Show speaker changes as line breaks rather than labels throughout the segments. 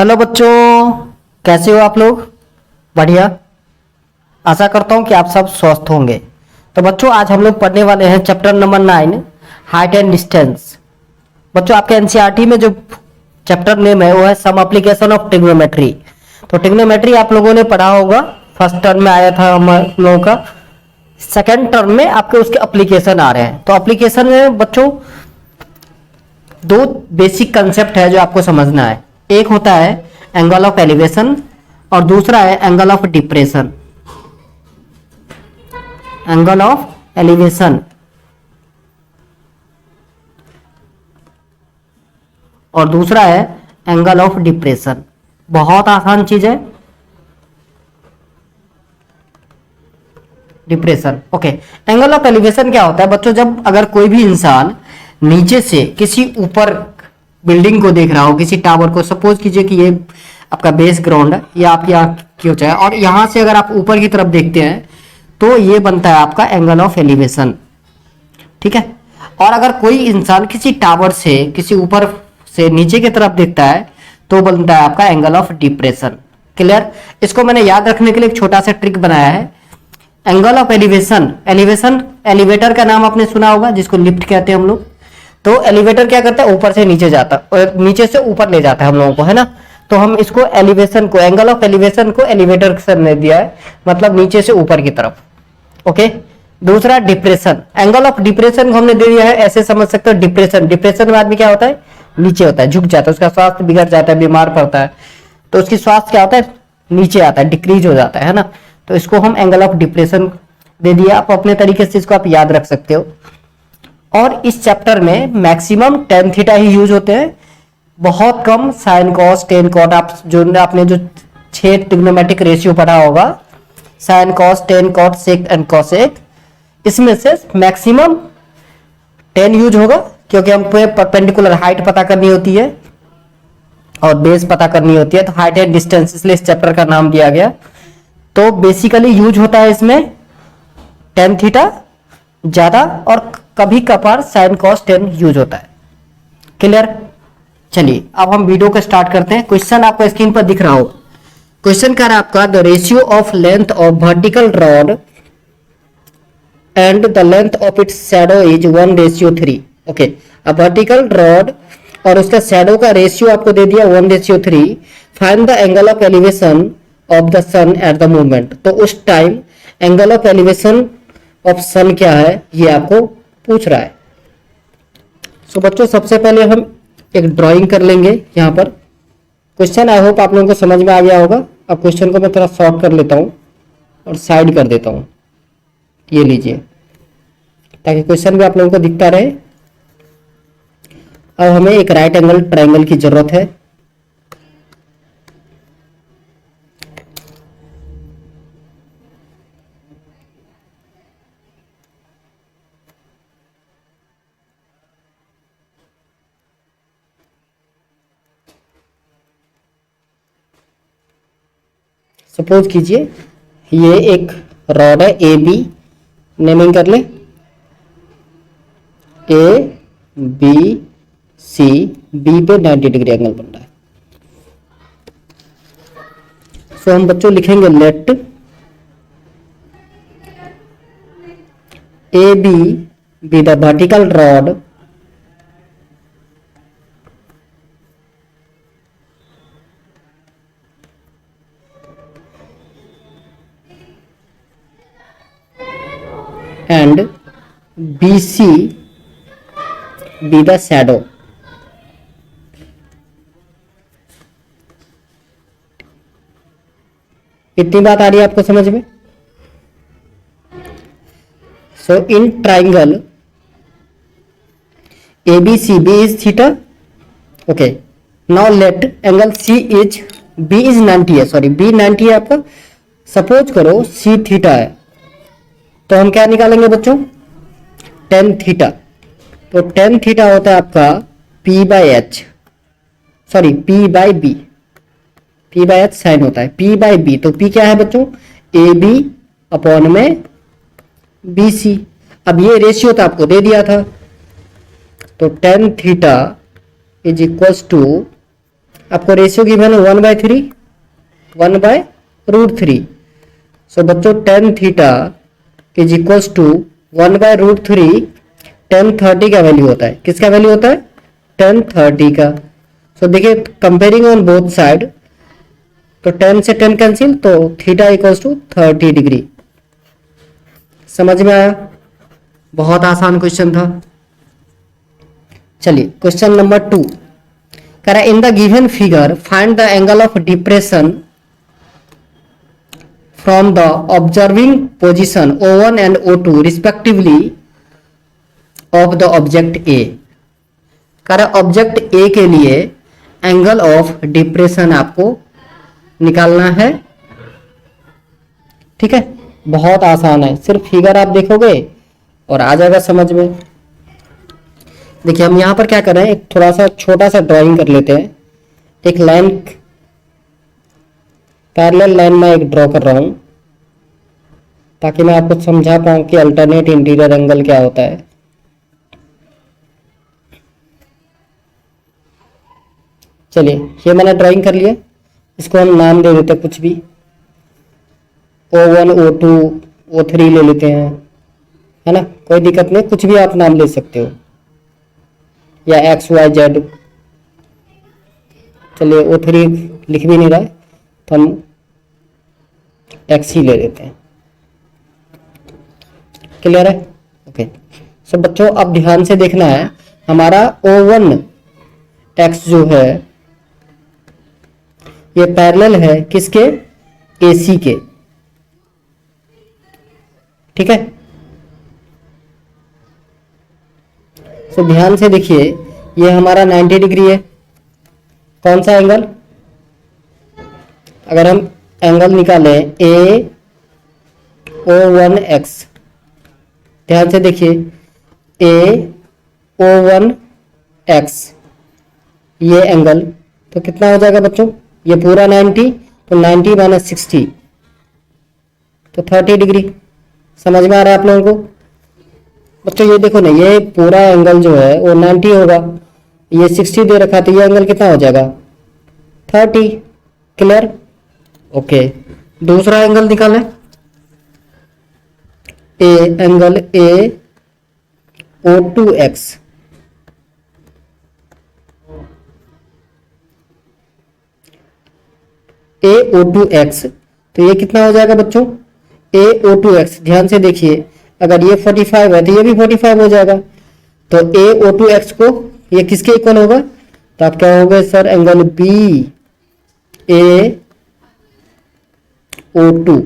Hello बच्चों, कैसे हो आप लोग? बढ़िया। आशा करता हूँ कि आप सब स्वस्थ होंगे। तो बच्चों, आज हम लोग पढ़ने वाले हैं chapter number 9, height and distance. बच्चों, आपके एनसीईआरटी में जो चैप्टर नेम है वो है सम एप्लीकेशन ऑफ ट्रिग्नोमेट्री। तो ट्रिग्नोमेट्री आप लोगों ने पढ़ा होगा, फर्स्ट टर्म में आया था हम लोगों का। सेकेंड टर्म में आपके उसके एप्लीकेशन आ रहे हैं। तो एप्लीकेशन में बच्चों दो बेसिक कंसेप्ट है जो आपको समझना है। एक होता है एंगल ऑफ एलिवेशन और दूसरा है angle of depression. Angle of elevation और दूसरा है एंगल ऑफ डिप्रेशन। बहुत आसान चीज है, depression. Okay, angle of elevation क्या होता है बच्चों? जब अगर कोई भी इंसान नीचे से किसी ऊपर बिल्डिंग को देख रहा हो, किसी टावर को, सपोज कीजिए कि ये आपका बेस ग्राउंड है, ये आपकी आंख की ऊंचाई है, और यहां से अगर आप ऊपर की तरफ देखते हैं तो ये बनता है आपका एंगल ऑफ एलिवेशन। ठीक है। और अगर कोई इंसान किसी टावर से किसी ऊपर से नीचे की तरफ देखता है तो बनता है आपका एंगल ऑफ डिप्रेशन। क्लियर? इसको मैंने याद रखने के लिए एक छोटा सा ट्रिक बनाया है। Angle of elevation, elevation elevator का नाम आपने सुना होगा जिसको लिफ्ट कहते हैं हम लोग। तो एलिवेटर क्या करता है? ऊपर से नीचे जाता है और नीचे से ऊपर ले जाता है हम लोगों को, है ना। तो हम इसको एलिवेशन को, एंगल ऑफ एलिवेशन को एलिवेटर सर ने दिया है, मतलब नीचे से ऊपर की तरफ। ओके। दूसरा डिप्रेशन, एंगल ऑफ डिप्रेशन को हमने दे दिया है, ऐसे समझ सकते हो। डिप्रेशन, डिप्रेशन में आदमी क्या होता है? नीचे होता है, झुक जाता है, उसका स्वास्थ्य बिगड़ जाता है, बीमार पड़ता है, तो उसकी स्वास्थ्य क्या होता है? नीचे आता है, डिक्रीज हो जाता है ना। तो इसको हम एंगल ऑफ डिप्रेशन दे दिया। आप अपने तरीके से इसको आप याद रख सकते हो। और इस चैप्टर में मैक्सिमम टेन थीटा ही यूज होते हैं, बहुत कम साइन कॉस टेन कॉट। आप जो आपने जो 6 ट्रिग्नोमेट्रिक रेशियो पढ़ा होगा, sine cos tan cot sec and cosec, इसमें से मैक्सिमम 10 यूज होगा, क्योंकि हमको परपेंडिकुलर हाइट पता करनी होती है और बेस पता करनी होती है। तो हाइट एंड डिस्टेंस, इसलिए इस चैप्टर का नाम दिया गया। तो बेसिकली यूज होता है इसमें टेन थीटा ज्यादा, और कभी कभार साइन कॉस 10 यूज होता है। क्लियर? चलिए अब हम वीडियो को स्टार्ट करते हैं। क्वेश्चन आपको स्क्रीन पर दिख रहा हो। क्वेश्चन क्या है आपका? The ratio of length of vertical rod and the length of its shadow is 1:3। Okay, अब वर्टिकल रॉड और उसका शैडो का रेशियो आपको दे दिया 1:3। Find the angle of elevation of the sun at the movement. तो उस time angle of elevation of sun क्या है ये आपको पूछ रहा है। सो बच्चों, सबसे पहले हम एक ड्राइंग कर लेंगे यहाँ पर। क्वेश्चन आई होप आप लोगों को समझ में आ गया होगा। अब क्वेश्चन को मैं थोड़ा शॉर्ट कर लेता हूँ और साइड कर देता हूँ, ये लीजिए, ताकि क्वेश्चन भी आप लोगों को दिखता रहे। अब हमें एक राइट एंगल ट्राइंगल की जरूरत है। सपोज कीजिए ये एक रॉड है ए बी, नेमिंग कर ले, ए बी सी, बी पे 90 डिग्री एंगल बन रहा है। सो हम बच्चों लिखेंगे let A B the vertical rod and BC be the shadow। इतनी बात आ रही है आपको समझ में? So in triangle ABCB is theta। Okay, now let angle C is, B is 90 है, सॉरी B 90 है आपका। सपोज करो C थीटा है, तो हम क्या निकालेंगे बच्चों? Tan theta. तो टेन थीटा होता है आपका P/H, sorry P/B, P/H sign होता है, P/B। तो P क्या है बच्चों? AB अपॉन में BC। अब ये रेशियो तो आपको दे दिया था, तो tan theta is equals to आपको रेशियो गिवन है 1/3, 1/√3। सो बच्चों tan theta is equals to 1/√3 10/30 का वैल्यू होता है। किसका वैल्यू होता है? 10/30 का। सो देखिए कंपेयरिंग ऑन बोथ साइड, तो 10 से 10 कैंसिल, तो थीटा इक्वल्स टू 30 डिग्री। समझ में आया? बहुत आसान क्वेश्चन था। चलिए क्वेश्चन नंबर 2 कह रहा है in the given figure find the angle of depression from the observing position O1 and O2 respectively of the object A. कह रहा है ऑब्जेक्ट ए के लिए एंगल ऑफ डिप्रेशन आपको निकालना है। ठीक है, बहुत आसान है, सिर्फ फिगर आप देखोगे और आ जाएगा समझ में। देखिए हम यहां पर क्या कर रहे हैं, एक थोड़ा सा छोटा सा ड्राइंग कर लेते हैं। एक लाइन, पैरेलल लाइन में एक ड्रॉ कर रहा हूं ताकि मैं आपको समझा पाऊं कि अल्टरनेट इंटीरियर एंगल क्या होता है। चलिए ये मैंने ड्राइंग कर लिया, इसको हम नाम दे देते हैं कुछ भी, O1 O2 O3 ले लेते हैं, है ना, कोई दिक्कत नहीं, कुछ भी आप नाम ले सकते हो, या XYZ। चलिए O3 लिख भी नहीं रहा है तो हम X ही ले लेते हैं। क्लियर है? ओके। सो बच्चों अब ध्यान से देखना है, हमारा O1 X जो है ये पैरेलल है किसके? AC के। ठीक है, सो ध्यान से देखिए, ये हमारा 90 डिग्री है। कौन सा एंगल? अगर हम एंगल निकालें AO1X, ध्यान से देखिए AO1X ये एंगल, तो कितना हो जाएगा बच्चों? ये पूरा 90, तो 90 माइनस 60 तो 30 डिग्री। समझ में आ रहा है आप लोगों को? बच्चों ये देखो ना, ये पूरा एंगल जो है वो 90 होगा, ये 60 दे रखा, तो ये एंगल कितना हो जाएगा? 30। क्लियर? ओके। दूसरा एंगल निकालें, एंगल AO2X। AO2X, तो ये कितना हो जाएगा बच्चों? AO2X, ध्यान से देखिए, अगर ये 45 है तो ये भी 45 हो जाएगा, तो AO2X को ये किसके इक्वल होगा? तो आप क्या होगा sir? Angle BAO2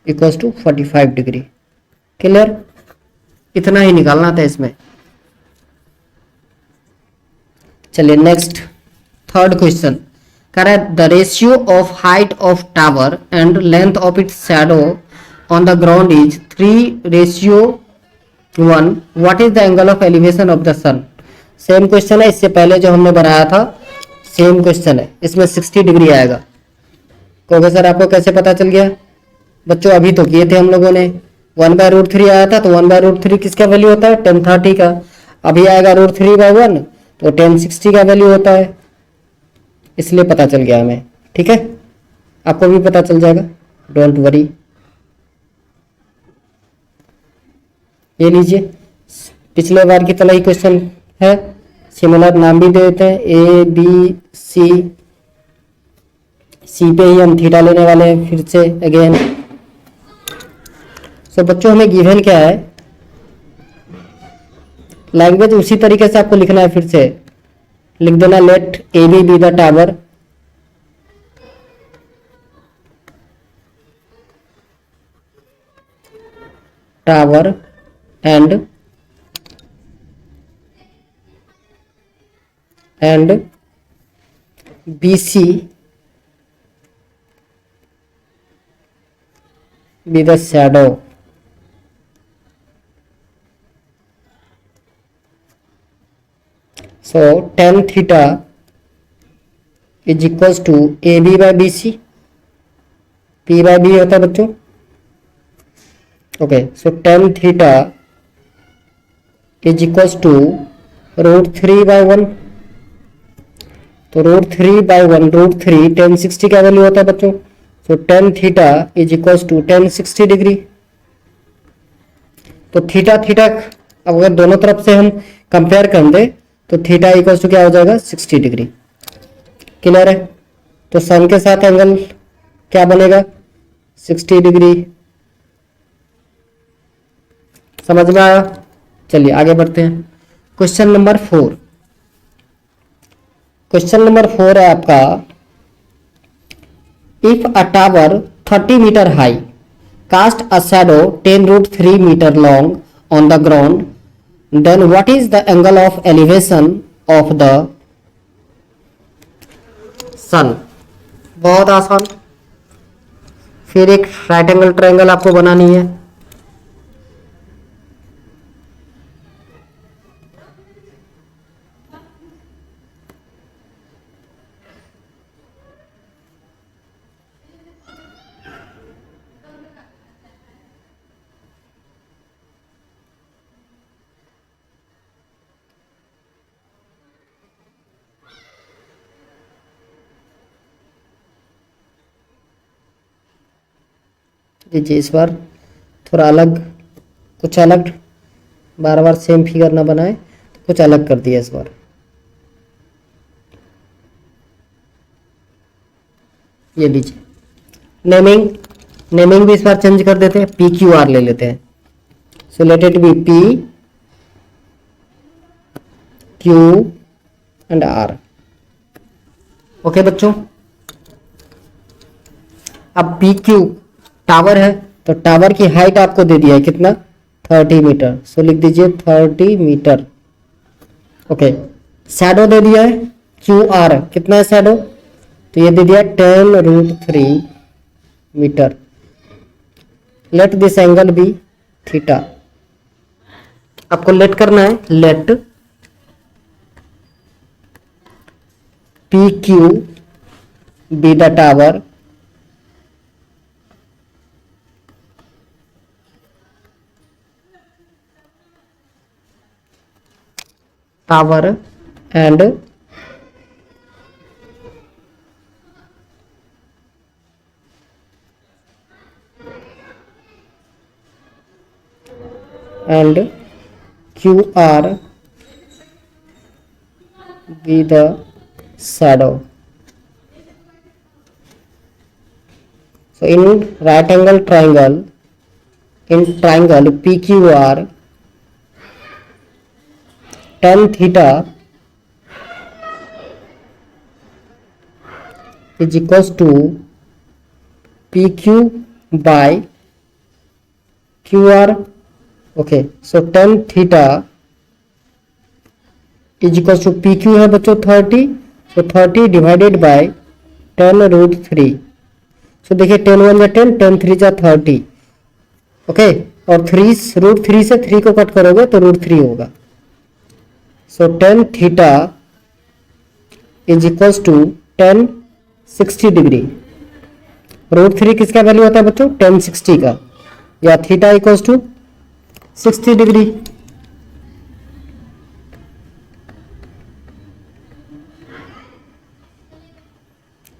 equals to 45 degree. Clear? इतना ही निकालना था इसमें। चलिए नेक्स्ट थर्ड क्वेश्चन कह रहा है the ratio of height of tower and length of its shadow on the ground is 3:1। What is the angle of elevation of the sun? Same question है, इससे पहले जो हमने बनाया था सेम क्वेश्चन है, इसमें 60 डिग्री आएगा। कहोगे सर आपको कैसे पता चल गया? बच्चों अभी तो किए थे हम लोगों ने, 1/√3 आया था, तो 1/√3 किसका वैल्यू होता है? 10/30 का। अभी आएगा √3/1, तो 10/60 का वैल्यू होता है, इसलिए पता चल गया हमें। ठीक है, आपको भी पता चल जाएगा, डोंट वरी। ये लीजिए, पिछले बार की तरह ही क्वेश्चन है, सिमिलर नाम भी दे देते हैं, ABC। सी पे ही हम थीटा लेने वाले हैं फिर से अगेन। सो बच्चों हमें गिवन क्या है, लैंग्वेज उसी तरीके से आपको लिखना है, फिर से लिख देना, let AB be the tower, tower and BC be the shadow। So tan theta is equals to AB by BC, P by B होता है बच्चों। Okay, so tan theta is equals to √3/1, तो √3/1 √3 tan 60 का value होता है बच्चों। So tan theta is equal to tan 60 degree. तो theta theta अब अगर दोनों तरफ से हम कंपेयर कर दें तो थीटा इक्वल टू क्या हो जाएगा 60 डिग्री। क्लियर है? तो सन के साथ एंगल क्या बनेगा 60 डिग्री। समझ में आया? चलिए आगे बढ़ते हैं। Question number 4। क्वेश्चन नंबर 4 है आपका, if a tower 30 metre high cast a shadow 10√3 metre long on the ground, then what is the angle of elevation of the sun. बहुत आसान। फिर एक राइट एंगल ट्रायंगल आपको बनानी है। जी इस बार थोड़ा अलग, कुछ अलग, बार बार सेम फिगर ना बनाए, तो कुछ अलग कर दिया इस बार। ये लीजिए, नेमिंग भी इस बार चेंज कर देते हैं, PQR ले लेते हैं। So let it be PQ and R। Okay बच्चों, अब PQ टावर है, तो टावर की हाइट आपको दे दिया है कितना 30 मीटर। सो लिख दीजिए 30 मीटर। ओके, शैडो दे दिया है QR, कितना है शैडो, तो ये दे दिया 10√3 metre. Let this angle be theta. आपको लेट करना है, let PQ be the tower and QR be the shadow. So in right angle triangle, in triangle PQR, tan theta is equals to PQ by QR. Okay, so tan theta is equal to PQ है बच्चों 30, सो 30 divided by 10√3। सो देखिए 10 1 जा 10, 10 3 जा 30। Okay, और 3 से 3 को cut करोगे तो √3 होगा। So tan theta is equal to tan 60 degree. √3 किसका वैल्यू होता है बच्चों, tan 60 का, या थीटा इक्वल टू 60 डिग्री।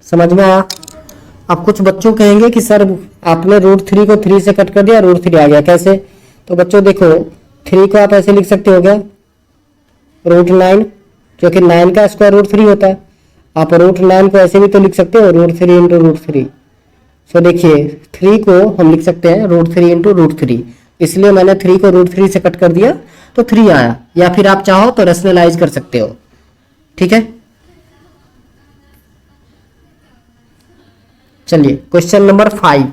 समझ में आया? अब कुछ बच्चों कहेंगे कि सर आपने √3 को 3 से कट कर दिया, √3 आ गया, कैसे? तो बच्चों देखो 3 को आप ऐसे लिख सकते हो क्या, √9, क्योंकि 9 का स्क्वायर √3 होता है। आप √9 को ऐसे भी तो लिख सकते हो √3 इंटू √3। सो देखिए 3 को हम लिख सकते हैं √3 इंटू √3, इसलिए मैंने 3 को √3 से कट कर दिया तो 3 आया, या फिर आप चाहो तो रेशनलाइज कर सकते हो। ठीक है, चलिए question number 5।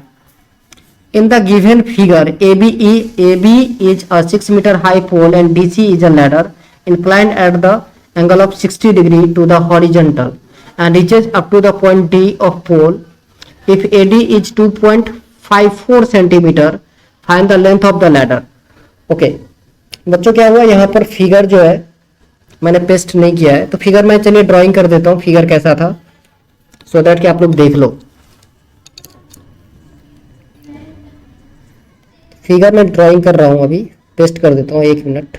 In the given figure AB is a 6 meter high pole and DC is a ladder inclined at the angle of 60 degree to the horizontal and reaches up to the point D of pole. If AD is 2.54 centimeter, find the length of the ladder. Okay बच्चों, क्या हुआ यहाँ पर figure जो है मैंने paste नहीं किया है, तो फिगर मैं चलिए ड्राइंग कर देता हूँ फिगर कैसा था, सो दैट कि आप लोग देख लो। फिगर मैं ड्राइंग कर रहा हूं, अभी पेस्ट कर देता हूं, 1 मिनट।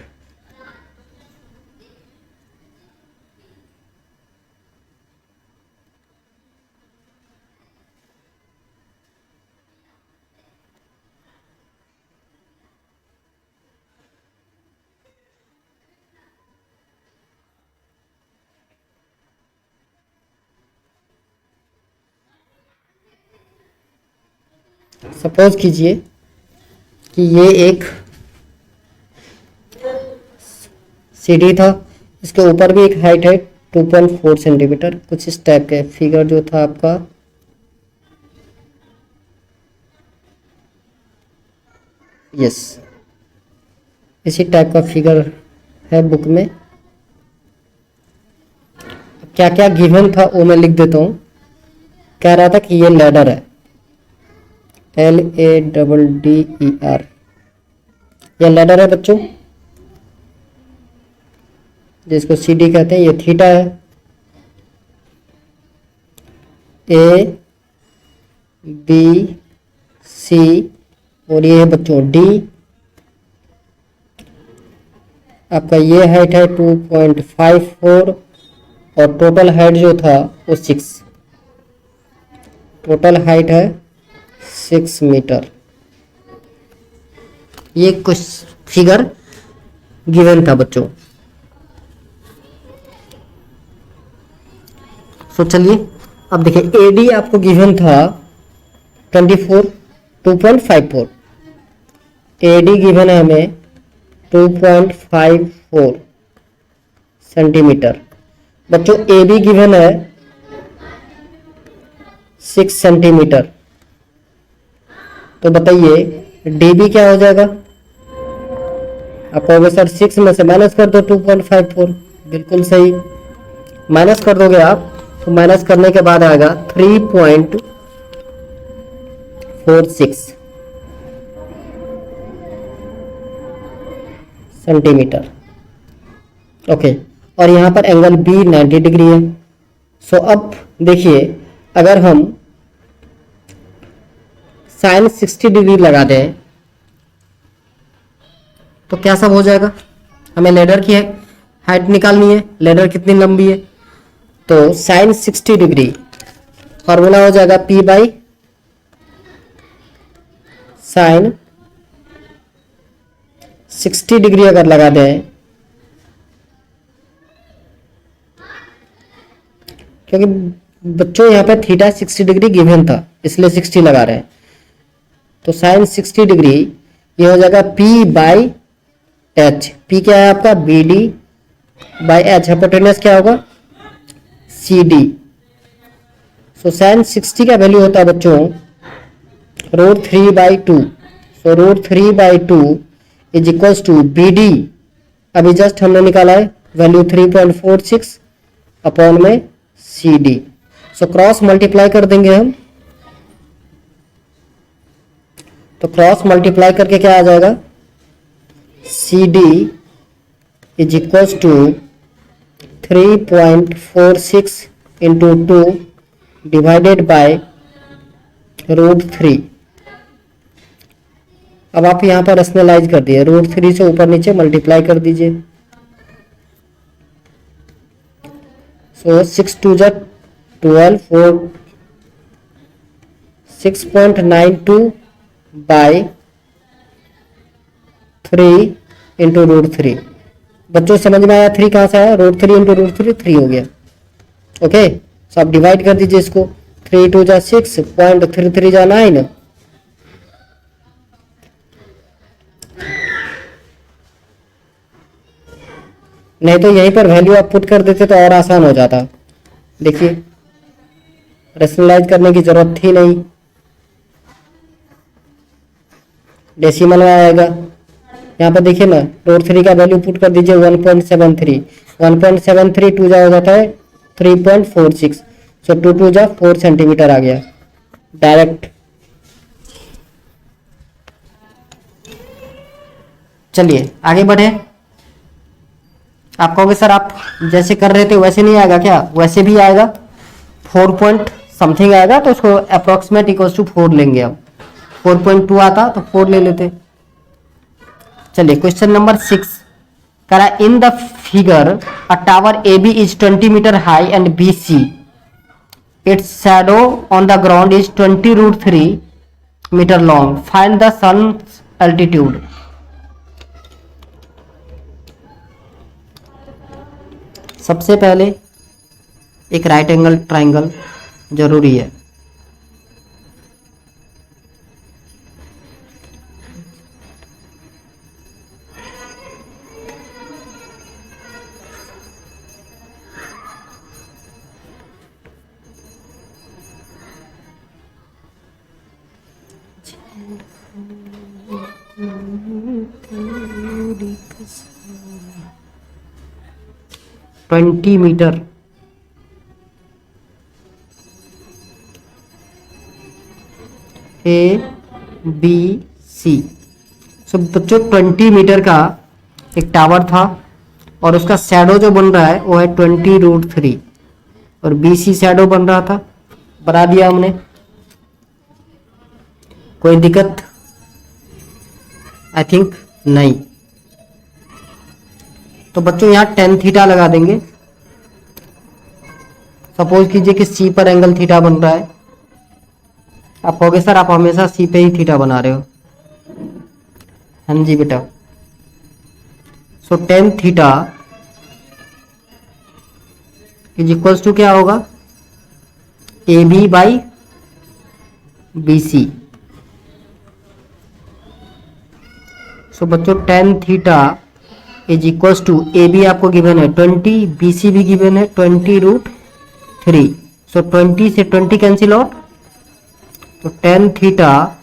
सपोज कीजिए कि ये एक सीढ़ी था, इसके ऊपर भी एक हाइट है 2.4 सेंटीमीटर, कुछ इस टाइप के फिगर जो था आपका यस इसी टाइप का फिगर है बुक में। क्या क्या गिवन था वो मैं लिख देता हूँ। कह रहा था कि ये लैडर है, LADDER, ये लैडर है बच्चों, जिसको CD कहते हैं। ये थीटा है, ABC, और ये है बच्चों D। आपका ये हाइट है 2.54 और टोटल हाइट जो था वो 6, टोटल हाइट है 6 मीटर। ये कुछ फिगर गिवन था बच्चों। सो चलिए अब देखिए AD आपको गिवन था 2.54, AD गिवन है हमें 2.54 सेंटीमीटर। बच्चों AB गिवन है 6 सेंटीमीटर। तो बताइए DB क्या हो जाएगा? आप कहोगे सर 6 में से माइनस कर दो 2.54, बिल्कुल सही, माइनस कर दोगे आप तो माइनस करने के बाद आएगा 3.46 सेंटीमीटर। ओके, और यहां पर एंगल B 90 डिग्री है। सो अब देखिए अगर हम साइन 60 डिग्री लगा दें तो क्या सब हो जाएगा? हमें लेडर की हाइट निकालनी है, लेडर कितनी लंबी है, तो साइन 60 डिग्री फॉर्मूला हो जाएगा P बाई साइन 60 डिग्री अगर लगा दें, क्योंकि बच्चों यहाँ पे थीटा 60 डिग्री गिवन था इसलिए 60 लगा रहे हैं, तो साइन 60 डिग्री ये हो जाएगा P बाई H। P क्या है आपका? BD by H। हाइपोटेनस क्या होगा? CD। सो साइन 60 का वैल्यू होता है बच्चों √3/2। सो √3/2 इज इक्वल्स टू BD, अभी जस्ट हमने निकाला है वैल्यू 3.46 अपॉन में CD। सो क्रॉस मल्टीप्लाई कर देंगे हम, तो क्रॉस मल्टीप्लाई करके क्या आ जाएगा? CD is equals to 3.46 into 2 divided by √3। अब आप यहां पर रैशनलाइज कर दिए, √3 से ऊपर नीचे मल्टीप्लाई कर दीजिए। सो 6 2 जा 12, 4 6.92 बाय 3 इंटू √3। बच्चों समझ में आया 3 कहां से आया? √3 इंटू √3 3 हो गया। ओके, सो आप डिवाइड कर दीजिए इसको, 3 2 जा 6, 0.33 जा 9, नहीं तो यहीं पर वैल्यू आप पुट कर देते तो और आसान हो जाता। देखिए रैशनलाइज करने की जरूरत थी नहीं, डेसिमल में आएगा। यहाँ पर देखिए ना √3 का वैल्यू पुट कर दीजिए 1.73, 1.73 2 जा हो जाता है 3.46। सो 2 2 जा 4 सेंटीमीटर आ गया डायरेक्ट। चलिए आगे बढ़े। आप कहोगे सर आप जैसे कर रहे थे वैसे नहीं आएगा क्या? वैसे भी आएगा, 4 पॉइंट समथिंग आएगा तो उसको अप्रोक्सीमेट इक्वल्स टू 4 लेंगे। अब 4.2 आता तो 4 ले लेते। चलिए क्वेश्चन नंबर 6 करा, in the figure a tower AB is 20 metre high and BC its shadow on the ground is 20√3 metre long, find the sun altitude. सबसे पहले एक राइट एंगल ट्राइंगल जरूरी है। 20 मीटर ABC। सो बच्चों 20 मीटर का एक tower था और उसका शैडो जो बन रहा है वो है 20√3 और BC शैडो बन रहा था, बना दिया हमने। कोई दिक्कत? आई थिंक नहीं। तो बच्चों यहाँ टेन थीटा लगा देंगे। सपोज कीजिए कि C पर एंगल थीटा बन रहा है। आप कहोगे सर आप हमेशा C पे ही थीटा बना रहे हो। हाँ जी बेटा। So tan theta is equals to क्या होगा, AB बाई BC। सो बच्चों tan theta is equals to AB आपको गिवन है 20, BC भी गिवन है 20√3। सो 20 से 20 कैंसिल आउट, तो tan theta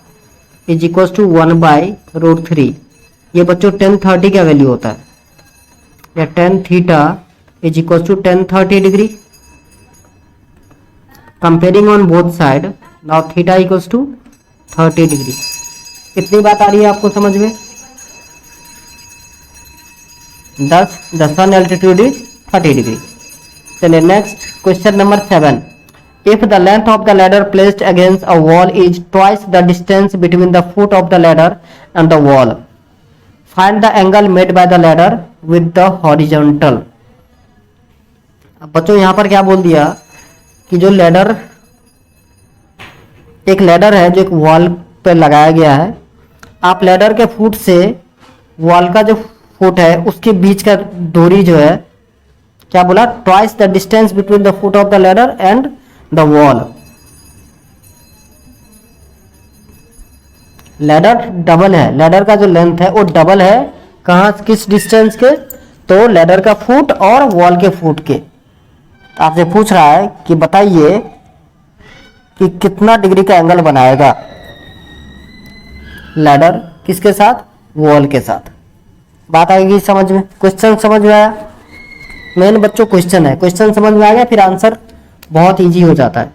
is equals to 1/√3। ये बच्चों 1030 का वैल्यू होता है, या tan theta is equals to 1030 degree. Comparing on both side, now theta equals to 30 degree. कितनी बात आ रही है आपको समझ में? 10, the sun altitude is 30 degree। चलिए next question number 7। If the length of the ladder placed against a wall is twice the distance between the foot of the ladder and the wall, find the angle made by the ladder with the horizontal। अब बच्चों यहाँ पर क्या बोल दिया कि जो ladder, एक लैडर है जो एक वॉल पर लगाया गया है। आप लैडर के फुट से वॉल का जो फुट है उसके बीच का दूरी जो है, क्या बोला, twice the distance between the foot of the ladder and the wall. Ladder double है, लैडर का जो लेंथ है वो डबल है। कहाँ, किस डिस्टेंस के? तो लैडर का फुट और वॉल के फुट के। आपसे पूछ रहा है कि बताइए कि कितना डिग्री का एंगल बनाएगा लैडर किसके साथ, वॉल के साथ। बात आएगी समझ में? क्वेश्चन समझ में आया? मेन बच्चों क्वेश्चन है, क्वेश्चन समझ में आ गया फिर आंसर बहुत इजी हो जाता है।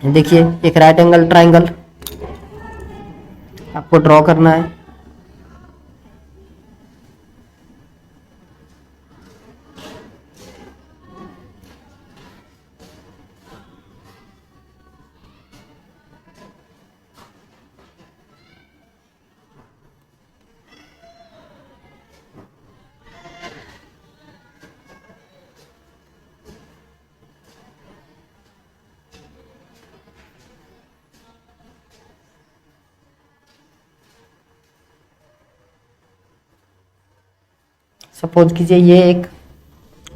देखिए एक राइट एंगल ट्राइंगल आपको ड्रॉ करना है। सपोज कीजिए ये एक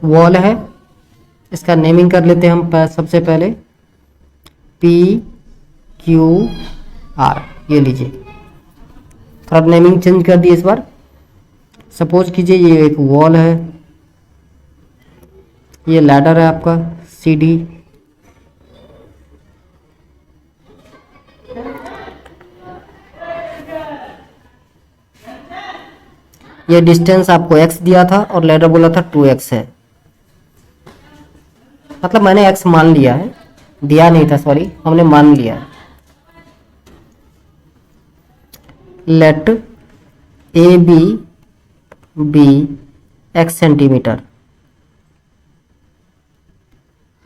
वॉल है, इसका नेमिंग कर लेते हैं हम सबसे पहले PQR। ये लीजिए, थोड़ा नेमिंग चेंज कर दिए इस बार। सपोज कीजिए ये एक वॉल है, ये लैडर है आपका CD, ये डिस्टेंस आपको x दिया था और लैडर बोला था 2x है। मतलब मैंने x मान लिया है, दिया नहीं था, सॉरी, हमने मान लिया है। Let AB be x centimetre.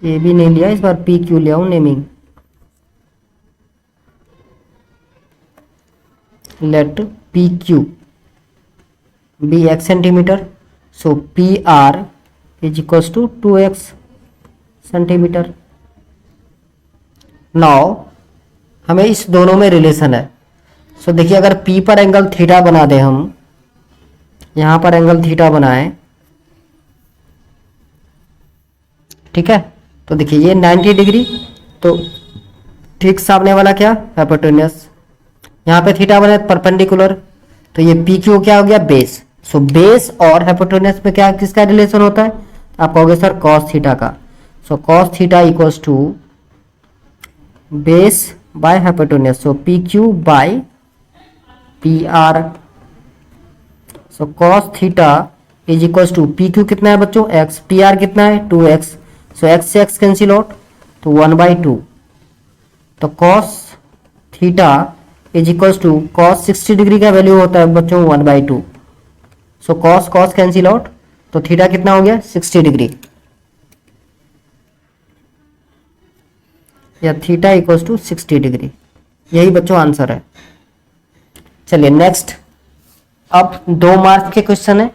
AB नहीं लिया, इस बार PQ लिया हूं naming. Let PQ be x centimetre, so PR is equals to 2x centimetre. Now हमें इस दोनों में रिलेशन है। सो देखिए अगर P पर एंगल थीटा बना दे, हम यहां पर एंगल थीटा बनाए, ठीक है, तो देखिए ये 90 डिग्री, तो ठीक सामने वाला क्या, हाइपोटेन्यूस। यहाँ पे थीटा बने परपेंडिकुलर, तो ये PQ क्या हो गया, बेस। सो बेस और हाइपोटेन्यूस में क्या, किसका रिलेशन होता है? आप कहोगे सर कॉस थीटा का। So cos theta equals to base by hypotenuse, so PQ by PR। So cos theta is equal to P Q कितना है बच्चों एक्स, टी आर कितना है 2x, सो एक्स से एक्स कैंसिल आउट तो 1/2, तो cos theta is equal to cos 60 degree का value होता है बच्चों 1/2, so cos cos cancel out तो थीटा कितना हो गया 60 डिग्री, या थीटा इक्वल टू 60 डिग्री। यही बच्चों आंसर है। चलिए नेक्स्ट, अब 2 मार्क्स के क्वेश्चन है।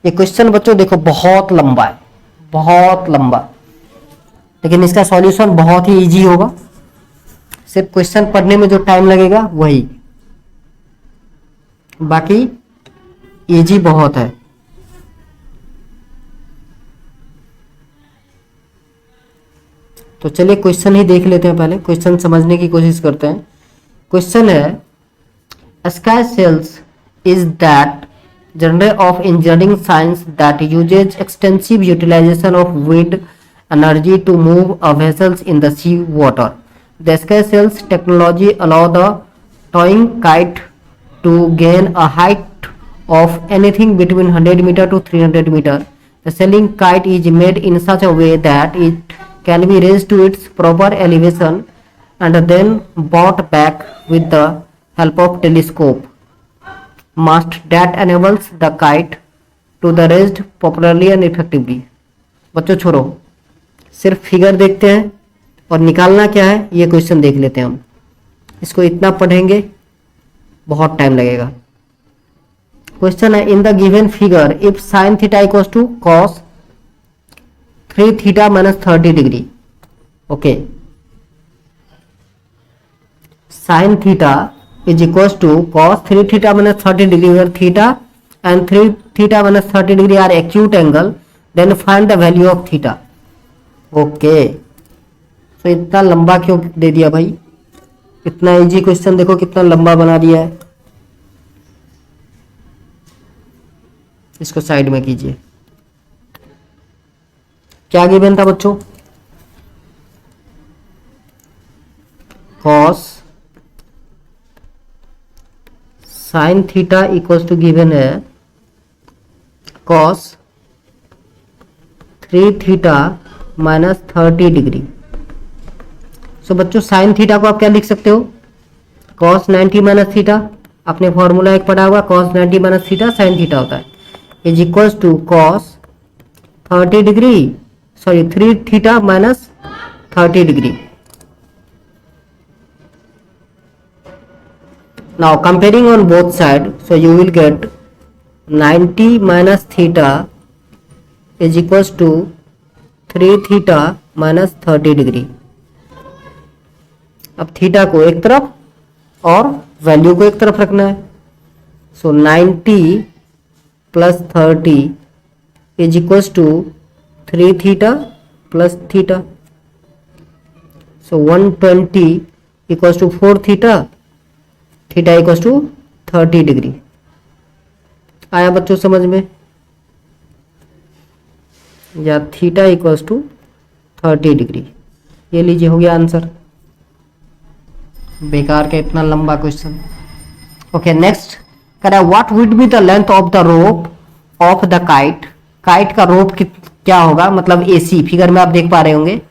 ये क्वेश्चन बच्चों देखो बहुत लंबा है, बहुत लंबा, लेकिन इसका सॉल्यूशन बहुत ही इजी होगा। सिर्फ क्वेश्चन पढ़ने में जो टाइम लगेगा वही, बाकी इजी बहुत है। तो चलिए क्वेश्चन ही देख लेते हैं, पहले क्वेश्चन समझने की कोशिश करते हैं। क्वेश्चन है sky sales is that genre of engineering science that uses extensive utilization of wind energy to move a vessels in the sea water. The sky sails technology allow the towing kite to gain a height of anything between 100 meter to 300 meter. The sailing kite is made in such a way that it can be raised to its proper elevation and then brought back with the help of telescope mast that enables the kite to the raised popularly and effectively. बच्चों छोड़ो, सिर्फ figure देखते हैं और निकालना क्या है ये क्वेश्चन देख लेते हैं हम। इसको इतना पढ़ेंगे बहुत टाइम लगेगा। क्वेश्चन है in the given figure if sine theta equals to cos 3 theta minus 30 degree, okay, sine theta is equals to cos 3 theta minus 30 degree, where theta and 3 theta minus 30 degree are acute angle, then find the value of theta. Okay, तो इतना लंबा क्यों दे दिया भाई, इतना easy question देखो कितना लंबा बना दिया है। इसको साइड में कीजिए। क्या गिवन था बच्चों, cos sine theta equals to given है cos 3 theta minus 30 degree. So बच्चों साइन थीटा को आप क्या लिख सकते हो, कॉस 90 माइनस थीटा, आपने फॉर्मूला एक पढ़ा हुआ, cos 90 minus theta sine theta होता है, is equals to cos 30 degree, sorry 3 theta minus 30 degree. Now comparing on both sides, so you will get 90 minus theta is equals to 3 theta minus 30 degree. अब theta को एक तरफ और value को एक तरफ रखना है, so 90 plus 30 is equals to 3 theta plus theta, so 120 equals to 4 theta, theta equals to 30 degree. आया बच्चों समझ में, या थीटा इक्वल्स टू 30 डिग्री। ये लीजिए हो गया आंसर। बेकार का इतना लंबा क्वेश्चन। ओके नेक्स्ट कह रहा है what would be the length of the rope of the kite. Kite का रोप क्या होगा, मतलब एसी, फिगर में आप देख पा रहे होंगे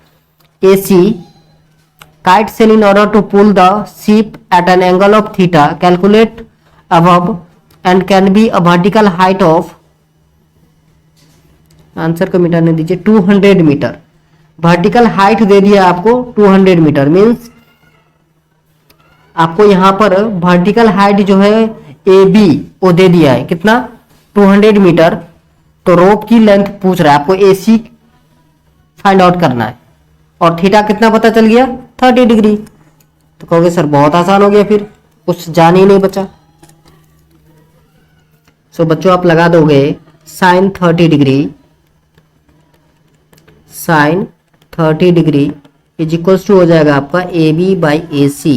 AC kite sail in order to pull the ship at an angle of theta, calculate above and can be a vertical height of, answer को मिटाने दीजिए, 200 मीटर। वर्टिकल हाइट दे दिया आपको 200 मीटर, मीन्स आपको यहां पर वर्टिकल हाइट जो है ए बी वो दे दिया है कितना 200 मीटर। तो रोप की लेंथ पूछ रहा है आपको, ए सी फाइंड आउट करना है और थीटा कितना पता चल गया 30 डिग्री। तो कहोगे सर बहुत आसान हो गया, फिर कुछ जान ही नहीं बचा। सो बच्चों आप लगा दोगे sine 30 degree, sine 30 degree is equals to हो जाएगा आपका ए बी बाई ए सी।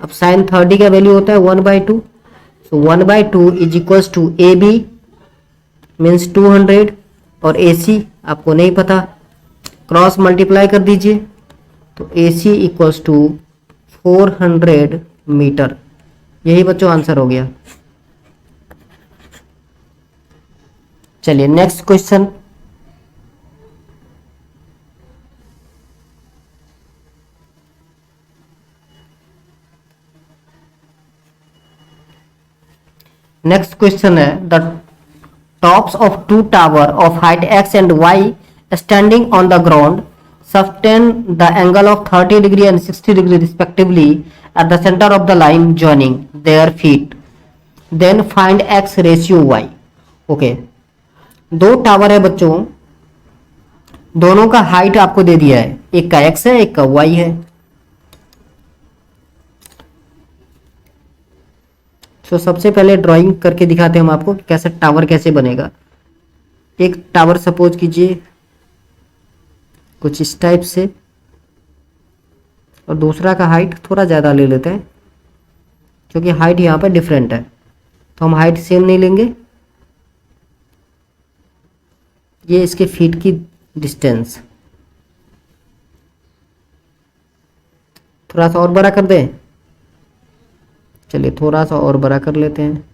अब साइन 30 का वैल्यू होता है 1/2, so 1/2 is equals to A B means 200 और ए सी आपको नहीं पता, क्रॉस मल्टीप्लाई कर दीजिए तो A C equals to 400 metre. यही बच्चों आंसर हो गया। चलिए नेक्स्ट क्वेश्चन। नेक्स्ट क्वेश्चन है the tops of two tower of height x and y standing on the ground sustain the angle of 30 degree and 60 degree respectively at the center of the line joining their feet, then find x ratio y। Okay, दो tower है बच्चों, दोनों का height आपको दे दिया है, एक का x है एक का y है। तो सबसे पहले ड्राइंग करके दिखाते हैं हम आपको कैसे टावर कैसे बनेगा। एक टावर सपोज कीजिए कुछ इस टाइप से, और दूसरा का हाइट थोड़ा ज़्यादा ले लेते हैं क्योंकि हाइट यहाँ पर डिफरेंट है, तो हम हाइट सेम नहीं लेंगे। ये इसके फीट की डिस्टेंस थोड़ा सा और बड़ा कर दें। चलिए थोड़ा सा और बड़ा कर लेते हैं।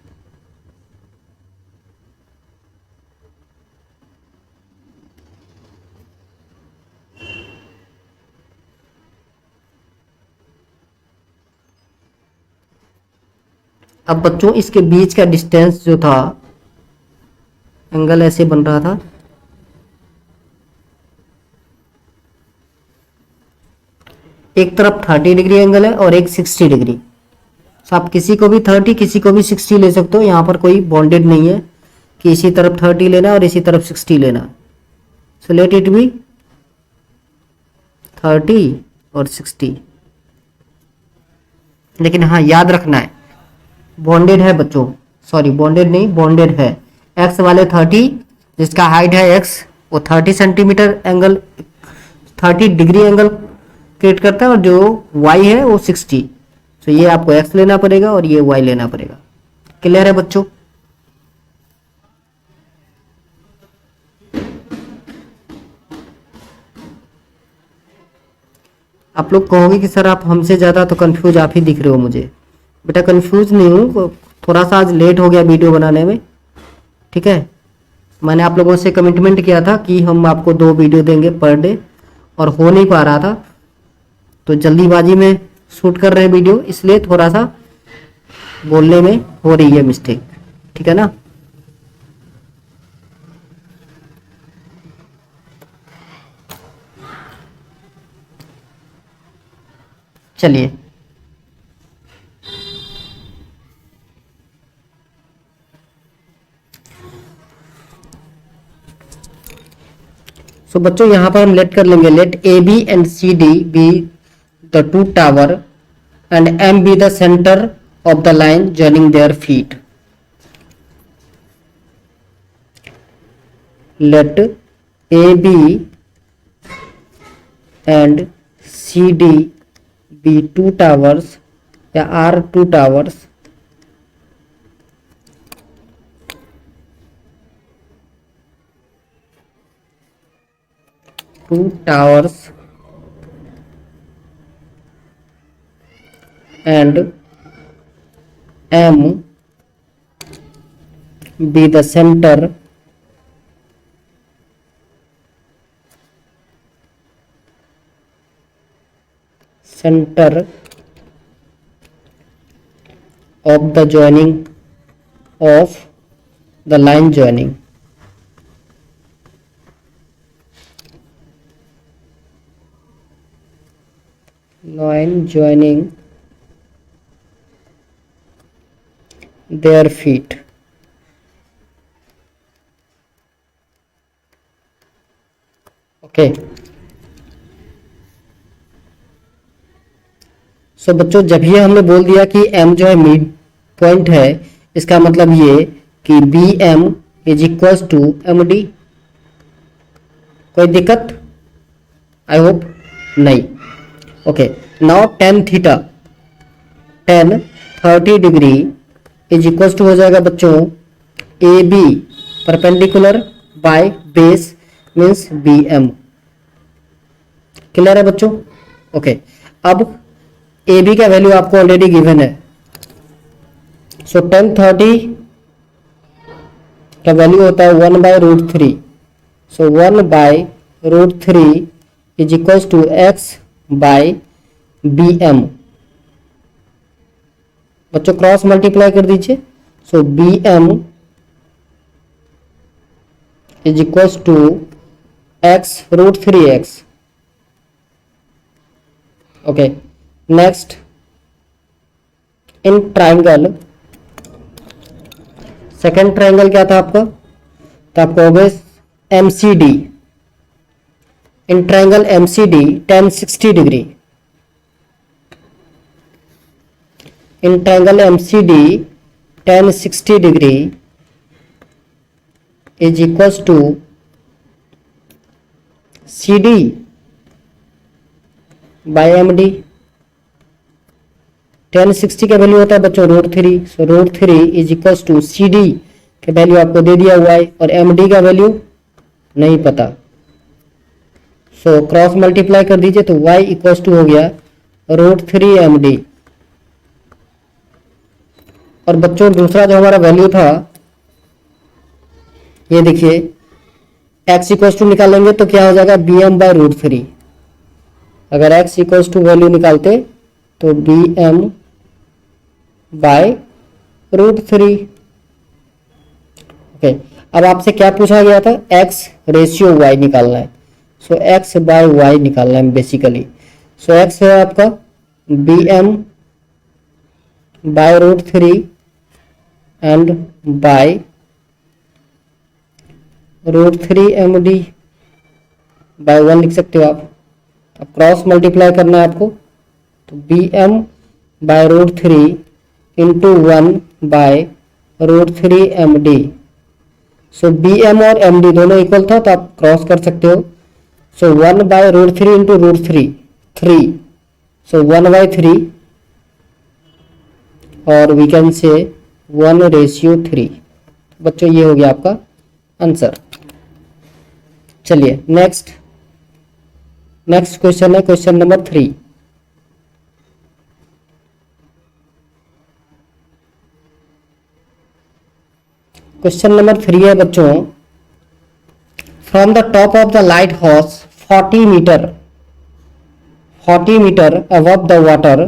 अब बच्चों इसके बीच का डिस्टेंस जो था, एंगल ऐसे बन रहा था, एक तरफ 30 डिग्री एंगल है और एक 60 डिग्री। तो आप किसी को भी 30 किसी को भी 60 ले सकते हो, यहाँ पर कोई बॉन्डेड नहीं है कि इसी तरफ 30 लेना और इसी तरफ 60 लेना। सो लेट इट बी 30 और 60। लेकिन हाँ याद रखना है बॉन्डेड है बच्चों, सॉरी बॉन्डेड नहीं बॉन्डेड है। एक्स वाले 30 जिसका हाइट है एक्स वो 30 centimetre angle 30 degree angle create करता है, और जो वाई है वो 60। तो ये आपको एक्स लेना पड़ेगा और ये वाई लेना पड़ेगा। क्लियर है बच्चों? आप लोग कहोगे कि सर आप हमसे ज़्यादा तो कंफ्यूज आप ही दिख रहे हो मुझे। बेटा कंफ्यूज नहीं हूँ, थोड़ा सा आज लेट हो गया वीडियो बनाने में, ठीक है। मैंने आप लोगों से कमिटमेंट किया था कि हम आपको 2 वीडियो देंगे पर डे, और हो नहीं पा रहा था, तो जल्दीबाजी में शूट कर रहे हैं वीडियो, इसलिए थोड़ा सा बोलने में हो रही है मिस्टेक, ठीक है ना। चलिए सो बच्चों यहां पर हम लेट कर लेंगे, let A B and C D be the two tower and M be the centre of the line joining their feet. Let A B and C D be two towers या are two towers and M be the center of the joining of the line joining. Line joining their feet. Okay so बच्चों जब ये हमने बोल दिया कि M जो है मिड पॉइंट है, इसका मतलब ये कि B M is equals to M D. कोई दिक्कत? आई होप नहीं। Okay now tan theta, tan 30 degree is equals to हो जाएगा बच्चों A B perpendicular by base means B M. Clear है बच्चों? ओके अब ए बी का वैल्यू आपको ऑलरेडी गिवन है, सो टेन 30 का वैल्यू होता है 1/√3। So 1/√3 is equals to x/bm। बच्चों क्रॉस मल्टीप्लाई कर दीजिए। सो bm is equals to x√3x। Okay, next in triangle, second triangle क्या था आपका, तो आपको हो गए MCD. In triangle MCD tan 60 degree, in triangle MCD tan 60 degree is equals to CD by MD। tan 60 का वैल्यू होता है बच्चों √3। So √3 is equals to CD के वैल्यू आपको दे दिया हुआ है और MD का वैल्यू नहीं पता। सो क्रॉस मल्टीप्लाई कर दीजिए तो y इक्वल्स टू हो गया √3 MD। और बच्चों दूसरा जो हमारा वैल्यू था, ये देखिए x इक्वल्स टू निकालेंगे तो क्या हो जाएगा bm/√3। अगर x इक्वल्स टू वैल्यू निकालते तो bm/√3। ओके, अब आपसे क्या पूछा गया था, x रेशियो y निकालना है। सो x/y निकालना है बेसिकली। सो x है आपका bm/√3 and bye √3 MD bye 1 लिख सकते हो आप। अब क्रॉस मल्टीप्लाई करना है आपको तो bm/√3 इंटू 1/√3 MD। सो bm और MD दोनों इक्वल था तो आप क्रॉस कर सकते हो। सो 1/√3 इंटू √3 3, सो 1/3 और वी कैन से 1/3। बच्चों ये हो गया आपका आंसर। चलिए नेक्स्ट क्वेश्चन है क्वेश्चन नंबर 3। क्वेश्चन नंबर 3 है बच्चों, from the top of the light house 40 metre above the water,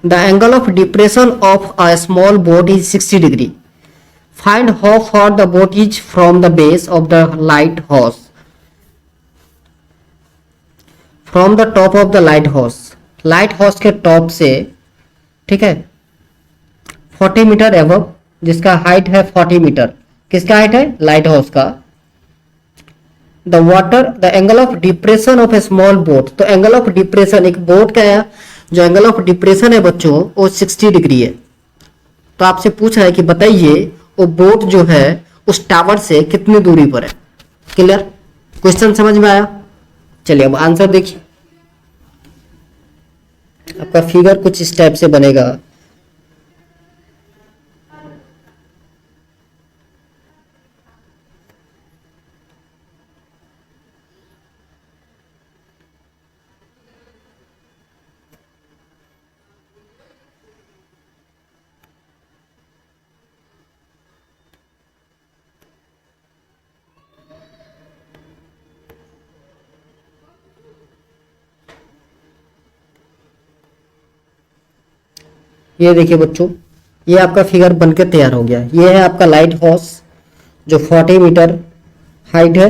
the angle of depression of a small boat is 60 degree. Find how far the boat is from the base of the light house. From the top of the light house के टॉप से, ठीक है, 40 metre above, जिसका height है 40 metre. किसका height है, light house का। The water, the angle of depression of A small boat, तो एंगल ऑफ डिप्रेशन एक बोट का है, जो एंगल ऑफ डिप्रेशन है बच्चों वो 60 डिग्री है। तो आपसे पूछ रहा है कि बताइए वो बोट जो है उस टावर से कितनी दूरी पर है। क्लियर, क्वेश्चन समझ में आया। चलिए अब आंसर देखिए। आपका फिगर कुछ इस टाइप से बनेगा। ये देखिए बच्चों, ये आपका फिगर बनके तैयार हो गया। ये है आपका लाइट हाउस जो 40 मीटर हाइट है।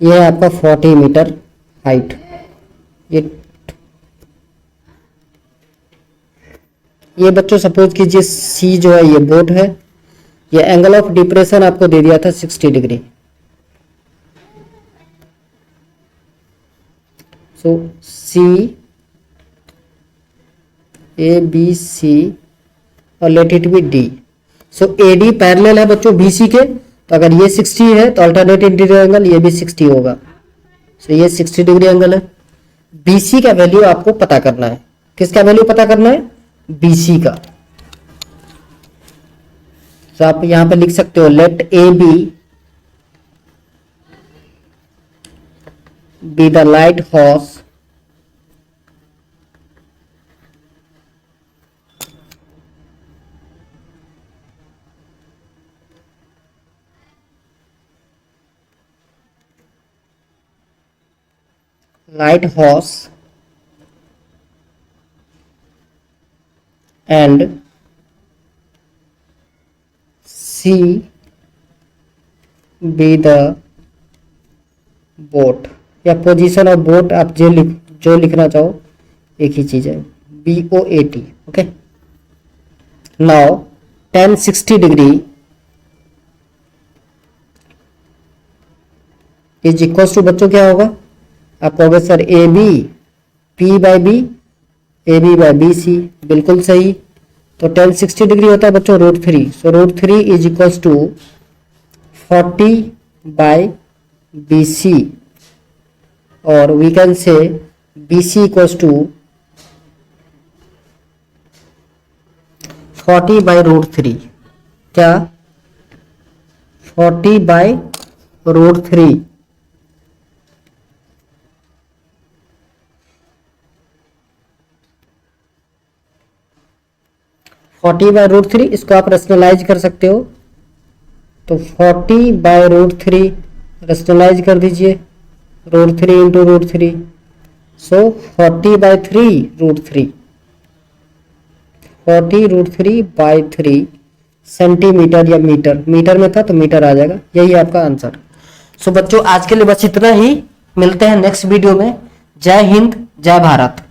ये है आपका 40 मीटर हाइट। ये बच्चों सपोज कीजिए सी जो है ये बोट है। ये एंगल ऑफ डिप्रेशन आपको दे दिया था 60 डिग्री। सो सी ABC और let it be D। So AD parallel है बच्चों BC के, तो अगर ये 60 है तो अल्टरनेट इंटीरियर एंगल ये भी 60 होगा। सो ये 60 डिग्री एंगल है। BC का वैल्यू आपको पता करना है। किसका वैल्यू पता करना है, BC का। तो आप यहां पे लिख सकते हो let AB be the light house light house and C be the boat, या पोजीशन ऑफ बोट, आप जो लिखना चाहो एक ही चीज है, BOAT। Okay, now tan 60 degree is equal to बच्चों क्या होगा, आप कहोगे sir AB P by B, AB by BC, बिल्कुल सही। तो tan 60 डिग्री होता है बच्चों √3, so √3 is equal to 40 by BC, और we can say BC equals to 40 by √3, क्या 40 बाई √3, √3, इसको आप रेशनलाइज कर सकते हो, तो 40 बाई √3 रेशनलाइज कर दीजिए, √3 into √3, so 40 by 3 √3, 40 √3 by 3 centimetre या मीटर, मीटर में था तो मीटर आ जाएगा, यही है आपका आंसर। सो बच्चों आज के लिए बस इतना ही, मिलते हैं नेक्स्ट वीडियो में। जय हिंद, जय भारत।